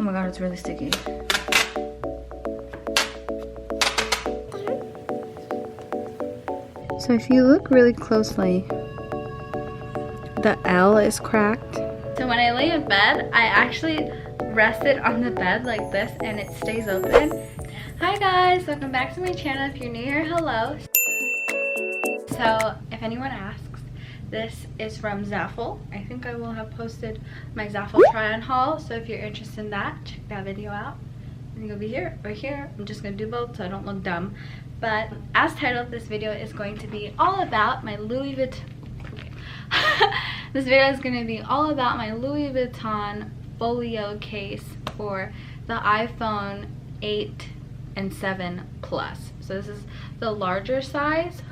my god, it's really sticky. So if you look really closely, the L is cracked. So when I lay in bed, I actually rest it on the bed like this and it stays open. Hi guys, welcome back to my channel. If you're new here, hello. So if anyone asks, this is from Zaful. I think I will have posted my Zaful try-on haul, so if you're interested in that, check that video out. I think it'll be here or here. I'm just gonna do both so I don't look dumb. But as titled, this video is going to be all about my Louis Vuitton. Okay. This video is going to be all about my Louis Vuitton Folio case for the iPhone 8 and 7 Plus. So this is the larger size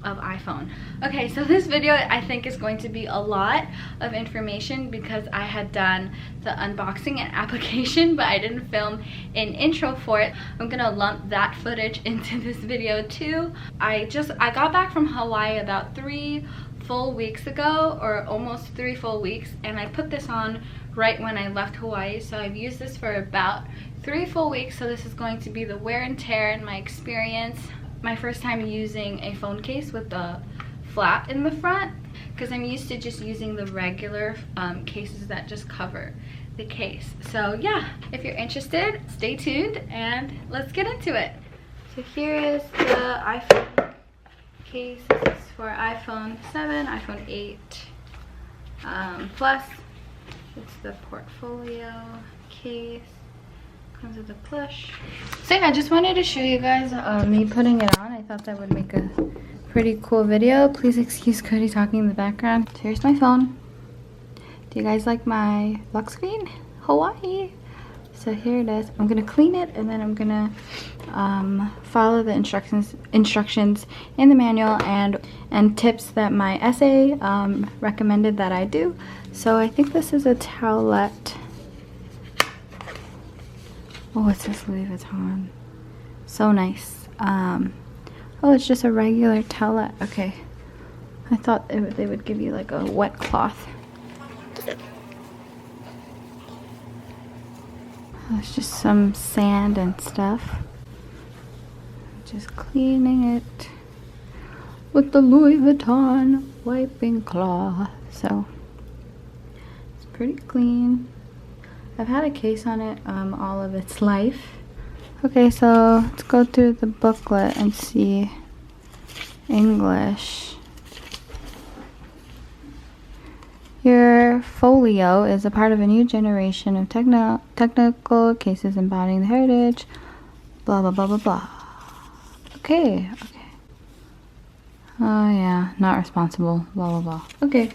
of iPhone. Okay, so this video I think is going to be a lot of information because I had done the unboxing and application, but I didn't film an intro for it. I'm gonna lump that footage into this video too. I got back from Hawaii about 3 full weeks ago, or almost 3 full weeks, and I put this on right when I left Hawaii, so I've used this for about 3 full weeks. So this is going to be the wear and tear and my experience. My first time using a phone case with the flap in the front, because I'm used to just using the regular cases that just cover the case. So yeah, if you're interested, stay tuned and let's get into it. So here is the iPhone case. This is for iPhone 7, iPhone 8 Plus. It's the portfolio case. Comes with a plush. So yeah, I just wanted to show you guys me putting it on. I thought that would make a pretty cool video. Please excuse Cody talking in the background. So here's my phone. Do you guys like my lock screen? Hawaii. So here it is. I'm gonna clean it and then I'm gonna follow the instructions in the manual and tips that my essay recommended that I do. So I think this is a towelette. Oh, it says Louis Vuitton. So nice. Oh, it's just a regular towelette. Okay. I thought they would give you like a wet cloth. Oh, it's just some sand and stuff. Just cleaning it with the Louis Vuitton wiping cloth. So it's pretty clean. I've had a case on it all of its life. Okay, so let's go through the booklet and see English. Your folio is a part of a new generation of technical cases embodying the heritage, blah, blah, blah, blah, blah. Okay. Oh yeah, not responsible, blah, blah, blah. Okay.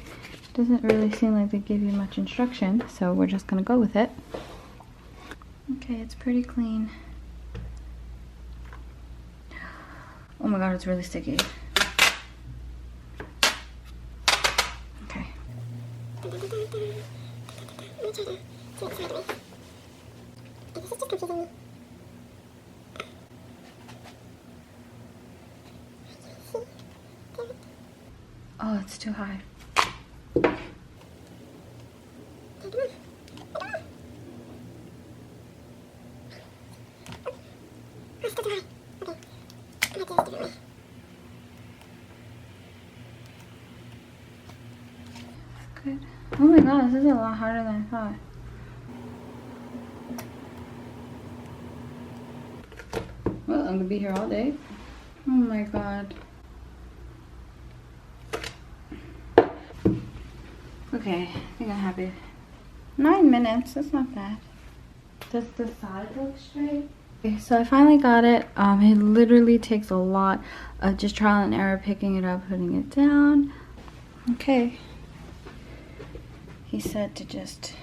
Doesn't really seem like they give you much instruction, so we're just gonna go with it. Okay, it's pretty clean. Oh my god, it's really sticky. Okay. Oh, it's too high. Good. Oh my god, this is a lot harder than I thought. Well, I'm gonna be here all day. Oh my god. Okay, I think I'm happy. 9 minutes, that's not bad. Does the side look straight? Okay, so I finally got it. It literally takes a lot of just trial and error, picking it up, putting it down. Okay. He said to just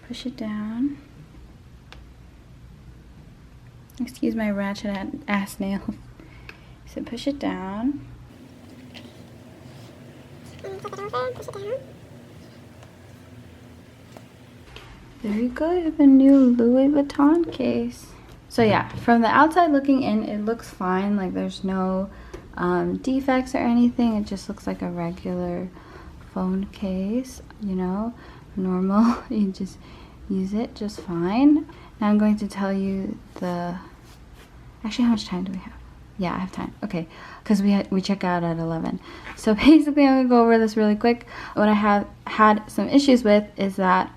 push it down. Excuse my ratchet ass nails. He said push it down. There you go, you have a new Louis Vuitton case. So yeah, from the outside looking in, it looks fine. Like there's no defects or anything. It just looks like a regular phone case, you know, normal. You just use it just fine. Now I'm going to tell you the, actually how much time do we have? Yeah, I have time. Okay, because we check out at 11. So basically I'm gonna go over this really quick. What I have had some issues with is that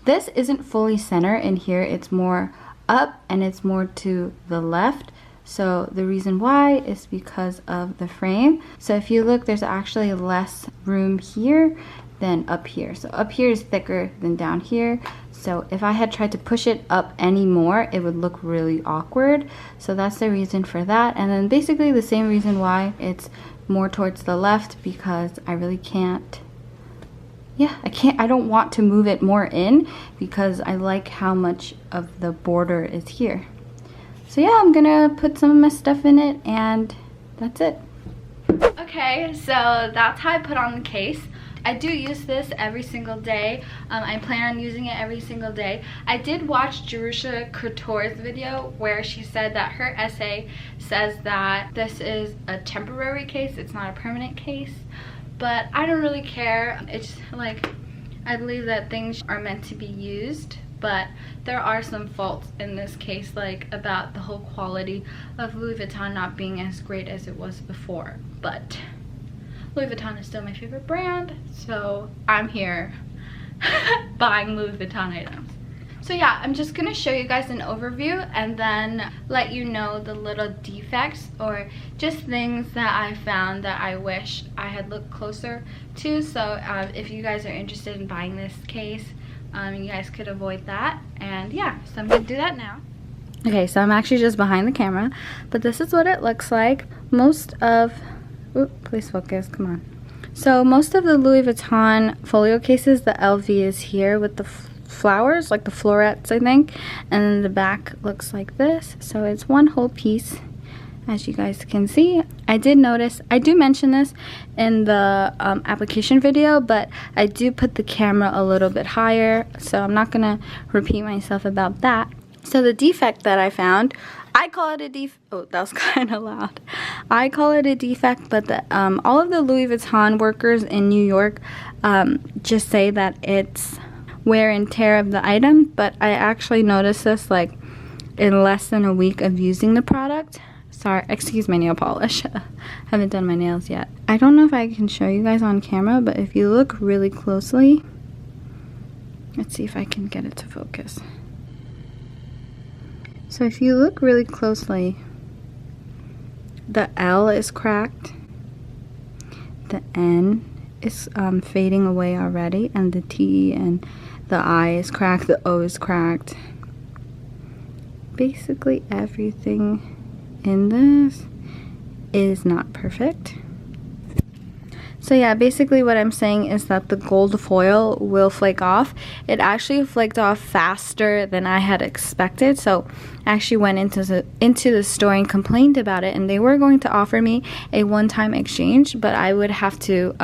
this isn't fully center in here. It's more up and it's more to the left. So the reason why is because of the frame. So if you look, there's actually less room here than up here. So up here is thicker than down here. So if I had tried to push it up any more, it would look really awkward. So that's the reason for that. And then basically the same reason why it's more towards the left, because I really can't, I don't want to move it more in because I like how much of the border is here. So yeah, I'm gonna put some of my stuff in it and that's it. Okay, so that's how I put on the case. I do use this every single day. I plan on using it every single day. I did watch Jerusha Couture's video where she said that her essay says that this is a temporary case, it's not a permanent case. But I don't really care. It's like, I believe that things are meant to be used, but there are some faults in this case, like about the whole quality of Louis Vuitton not being as great as it was before. But Louis Vuitton is still my favorite brand, so I'm here buying Louis Vuitton items. So yeah, I'm just gonna show you guys an overview and then let you know the little defects or just things that I found that I wish I had looked closer to. So if you guys are interested in buying this case, you guys could avoid that. And yeah, so I'm gonna do that now. Okay, so I'm actually just behind the camera, but this is what it looks like. Most of, please focus, come on. So most of the Louis Vuitton folio cases, the LV is here with the flowers, like the florets, I think, and then the back looks like this. So it's one whole piece, as you guys can see. I did notice, I do mention this in the application video, but I do put the camera a little bit higher, so I'm not gonna repeat myself about that. So the defect that I found, I call it a defect. Oh, that was kind of loud. I call it a defect, but the, all of the Louis Vuitton workers in New York just say that it's wear and tear of the item, but I actually noticed this like in less than a week of using the product. Sorry, excuse my nail polish. Haven't done my nails yet. I don't know if I can show you guys on camera, but if you look really closely, let's see if I can get it to focus. So if you look really closely, the L is cracked, the N is fading away already, and the T and the I is cracked, the O is cracked. Basically everything in this is not perfect. So yeah, basically what I'm saying is that the gold foil will flake off. It actually flaked off faster than I had expected. So I actually went into the store and complained about it, and they were going to offer me a one-time exchange, but I would have to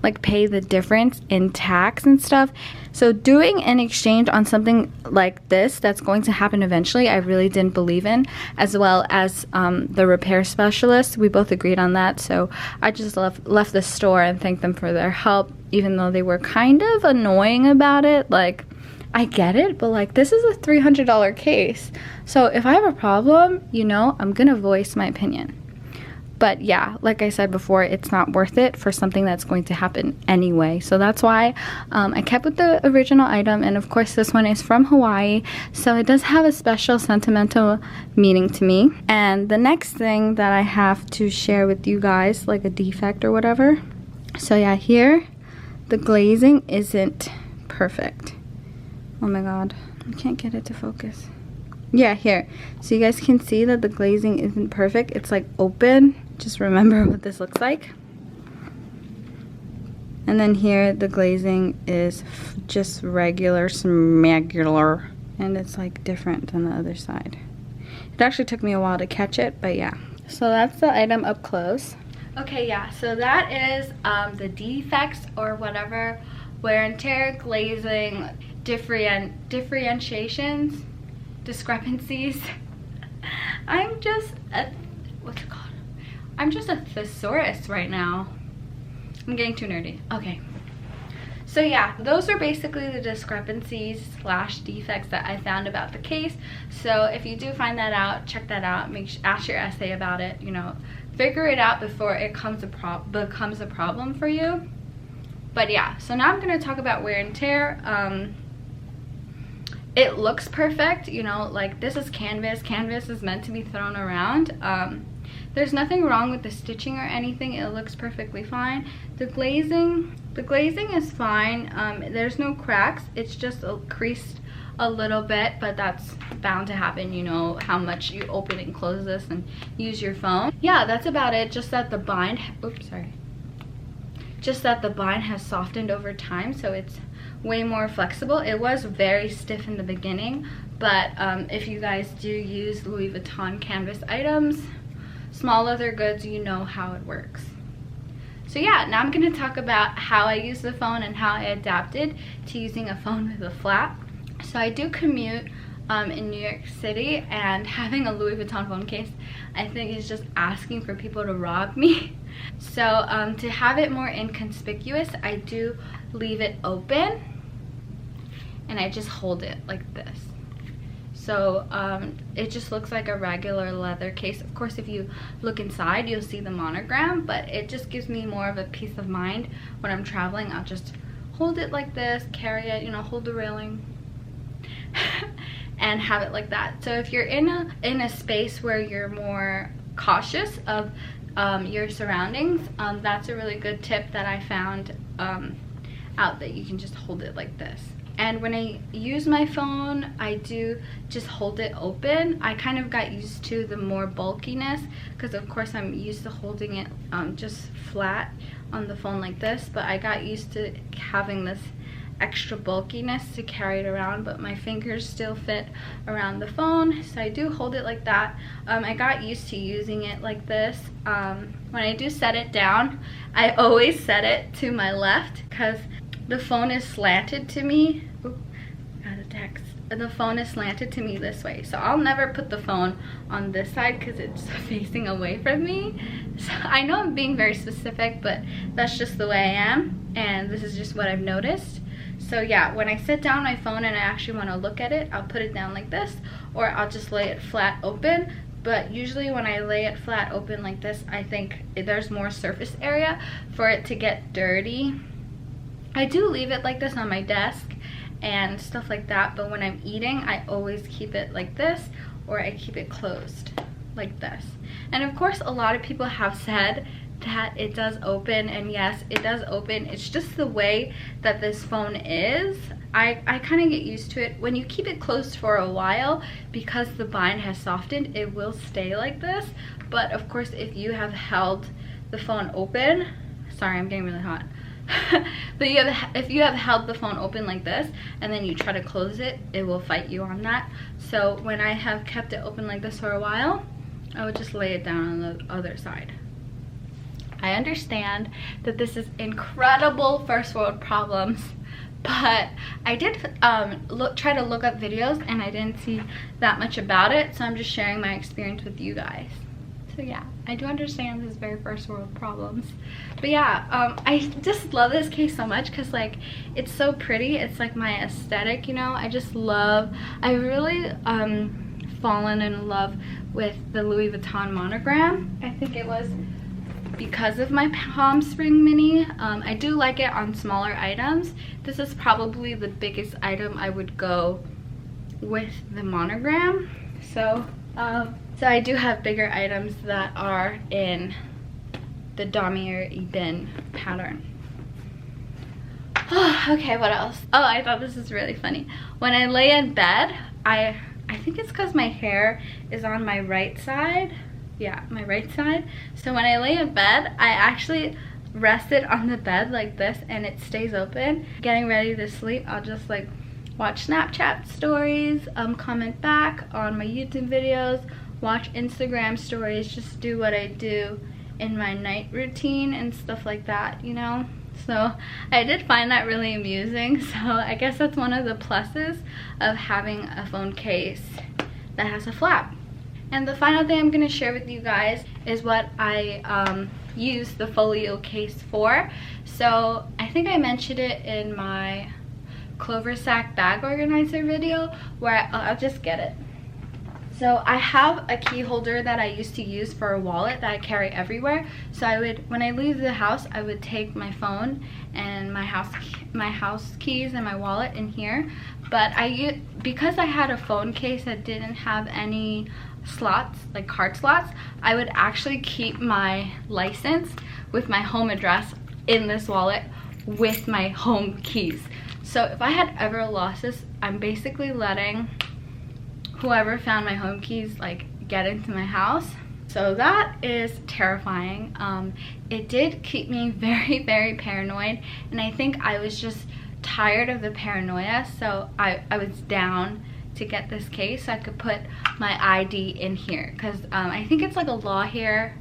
like pay the difference in tax and stuff. So doing an exchange on something like this that's going to happen eventually, I really didn't believe in, as well as the repair specialist. We both agreed on that. So I just left the store and thanked them for their help, even though they were kind of annoying about it. Like, I get it, but like, this is a $300 case. So if I have a problem, you know, I'm gonna voice my opinion. But yeah, like I said before, it's not worth it for something that's going to happen anyway. So that's why I kept with the original item. And of course, this one is from Hawaii. So it does have a special sentimental meaning to me. And the next thing that I have to share with you guys, like a defect or whatever. So yeah, here, the glazing isn't perfect. Oh my God, I can't get it to focus. Yeah, here. So you guys can see that the glazing isn't perfect. It's like open. Just remember what this looks like. And then here the glazing is just regular smagular, and it's like different than the other side. It actually took me a while to catch it, but yeah. So that's the item up close. Okay, yeah, so that is the defects or whatever, wear and tear, glazing, differentiations, discrepancies. I'm just a, what's it called? I'm just a thesaurus right now. I'm getting too nerdy. Okay. So yeah, those are basically the discrepancies / defects that I found about the case. So if you do find that out, check that out. Ask your essay about it, you know, figure it out before it becomes a problem for you. But yeah, so now I'm going to talk about wear and tear. It looks perfect, you know, like this is canvas. Canvas is meant to be thrown around. There's nothing wrong with the stitching or anything. It looks perfectly fine. The glazing is fine. There's no cracks. It's just creased a little bit, but that's bound to happen. You know how much you open and close this and use your phone. Yeah, that's about it. Just that the bind, just that the bind has softened over time, so it's way more flexible. It was very stiff in the beginning, but if you guys do use Louis Vuitton canvas items, small leather goods, you know how it works. So yeah, now I'm going to talk about how I use the phone and how I adapted to using a phone with a flap. So I do commute in New York City, and having a Louis Vuitton phone case, I think, is just asking for people to rob me. So to have it more inconspicuous, I do leave it open and I just hold it like this. So it just looks like a regular leather case. Of course, if you look inside, you'll see the monogram, but it just gives me more of a peace of mind when I'm traveling. I'll just hold it like this, carry it, you know, hold the railing and have it like that. So if you're in a space where you're more cautious of your surroundings, that's a really good tip that I found out, that you can just hold it like this. And when I use my phone, I do just hold it open. I kind of got used to the more bulkiness, because of course I'm used to holding it just flat on the phone like this, but I got used to having this extra bulkiness to carry it around, but my fingers still fit around the phone, so I do hold it like that. I got used to using it like this. When I do set it down, I always set it to my left, because the phone is slanted to me. Oop, got a text. The phone is slanted to me this way, so I'll never put the phone on this side because it's facing away from me. So I know I'm being very specific, but that's just the way I am, and this is just what I've noticed. So yeah, when I sit down my phone and I actually want to look at it, I'll put it down like this, or I'll just lay it flat open. But usually when I lay it flat open like this, I think there's more surface area for it to get dirty. I do leave it like this on my desk and stuff like that, but when I'm eating, I always keep it like this, or I keep it closed like this. And of course, a lot of people have said that it does open, and yes, it does open. It's just the way that this phone is. I kind of get used to it. When you keep it closed for a while, because the bind has softened, it will stay like this. But of course, if you have held the phone open, sorry, I'm getting really hot. But if you have held the phone open like this and then you try to close it, it will fight you on that. So when I have kept it open like this for a while, I would just lay it down on the other side. I understand that this is incredible first world problems, but I did try to look up videos and I didn't see that much about it, so I'm just sharing my experience with you guys. So yeah, I do understand this is very first world problems. But yeah, I just love this case so much because, like, it's so pretty. It's like my aesthetic, you know. I really fallen in love with the Louis Vuitton monogram. I think it was because of my Palm Spring mini. I do like it on smaller items. This is probably the biggest item I would go with the monogram. So I do have bigger items that are in the Damier Ebene pattern. Okay, what else? Oh, I thought this was really funny. When I lay in bed, I think it's because my hair is on my right side. Yeah, my right side. So when I lay in bed, I actually rest it on the bed like this and it stays open. Getting ready to sleep, I'll just like watch Snapchat stories, comment back on my YouTube videos, watch Instagram stories, just do what I do in my night routine and stuff like that, you know. So I did find that really amusing. So I guess that's one of the pluses of having a phone case that has a flap. And the final thing I'm going to share with you guys is what I use the folio case for. So I think I mentioned it in my clover sack bag organizer video, where I'll just get it. So I have a key holder that I used to use for a wallet that I carry everywhere. So I would, when I leave the house, I would take my phone and my house keys and my wallet in here. But because I had a phone case that didn't have any slots, like card slots, I would actually keep my license with my home address in this wallet with my home keys. So if I had ever lost this, I'm basically letting whoever found my home keys like get into my house. So that is terrifying. It did keep me very, very paranoid, and I think I was just tired of the paranoia, so I was down to get this case so I could put my ID in here, because I think it's like a law here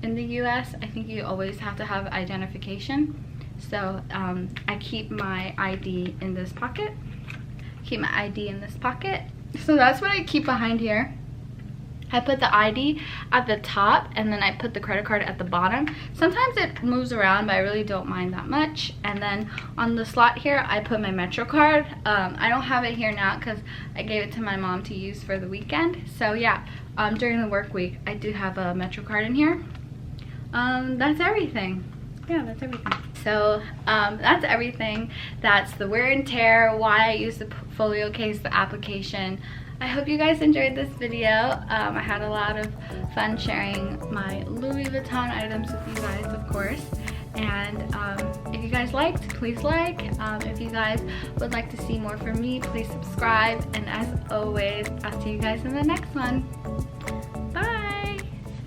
in the US. I think you always have to have identification. So I keep my ID in this pocket. Keep my ID in this pocket. So that's what I keep behind here. I put the ID at the top, and then I put the credit card at the bottom. Sometimes it moves around, but I really don't mind that much. And then on the slot here, I put my Metro card. I don't have it here now because I gave it to my mom to use for the weekend. So yeah, during the work week, I do have a Metro card in here. That's everything. Yeah, that's everything. So that's everything. That's the wear and tear, why I use the folio case, the application. I hope you guys enjoyed this video. I had a lot of fun sharing my Louis Vuitton items with you guys, of course. And if you guys liked, please like. If you guys would like to see more from me, please subscribe. And as always, I'll see you guys in the next one.